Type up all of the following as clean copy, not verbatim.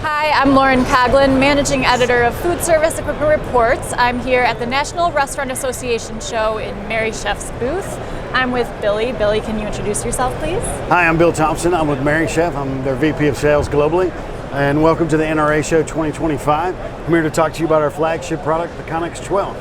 Hi, I'm Lauren Coughlin, Managing Editor of Foodservice Equipment Reports. I'm here at the National Restaurant Association show in Merrychef's booth. I'm with Billy. Billy, can you introduce yourself, please? Hi, I'm Bill Thompson. I'm with Merrychef. I'm their VP of Sales globally. And welcome to the NRA Show 2025. I'm here to talk to you about our flagship product, the ConneX 12.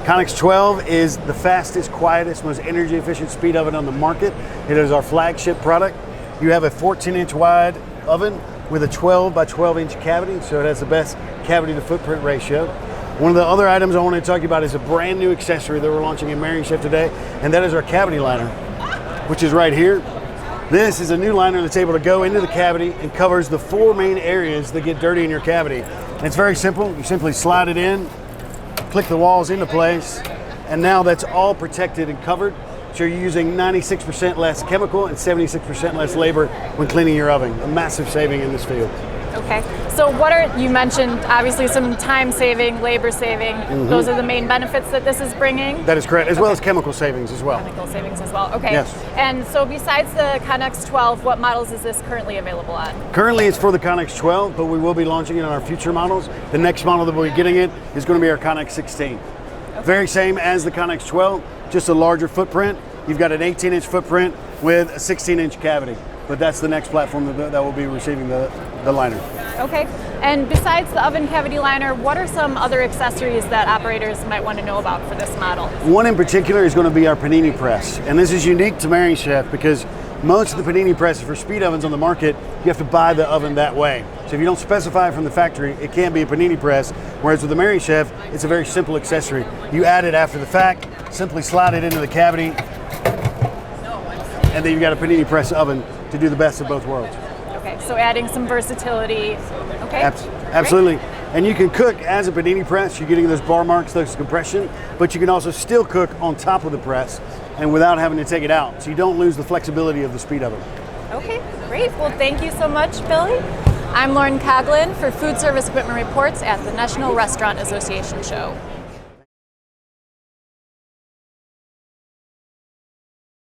ConneX 12 is the fastest, quietest, most energy efficient speed oven on the market. It is our flagship product. You have a 14-inch wide oven with a 12 by 12 inch cavity, so it has the best cavity to footprint ratio. One of the other items I want to talk to you about is a brand new accessory that we're launching in Merrychef today, and that is our cavity liner, which is right here. This is a new liner that's able to go into the cavity and covers the 4 main areas that get dirty in your cavity. And it's very simple. You simply slide it in, click the walls into place, and now that's all protected and covered. So you're using 96% less chemical and 76% less labor when cleaning your oven. A massive saving in this field. Okay, so you mentioned obviously some time saving, labor saving. Those are the main benefits that this is bringing? That is correct, as well as chemical savings as well. Chemical savings as well, okay. Yes. And so besides the ConneX 12, what models is this currently available on? Currently it's for the ConneX 12, but we will be launching it on our future models. The next model that we'll be getting it is going to be our ConneX 16. Okay. Very same as the ConneX 12, just a larger footprint. You've got an 18-inch footprint with a 16-inch cavity, but that's the next platform that will be receiving the liner. Okay, and besides the oven cavity liner, what are some other accessories that operators might want to know about for this model? One in particular is going to be our Panini Press, and this is unique to Merrychef because most of the Panini presses for speed ovens on the market, you have to buy the oven that way. So if you don't specify from the factory, it can't be a Panini press, whereas with the Merrychef, it's a very simple accessory. You add it after the fact, simply slide it into the cavity, and then you've got a Panini press oven to do the best of both worlds. Okay, so adding some versatility. Okay. Absolutely. Great. And you can cook as a Panini press. You're getting those bar marks, those compression, but you can also still cook on top of the press and without having to take it out. So you don't lose the flexibility of the speed oven. Okay, great. Well, thank you so much, Billy. I'm Lauren Coughlin for Foodservice Equipment Reports at the National Restaurant Association show.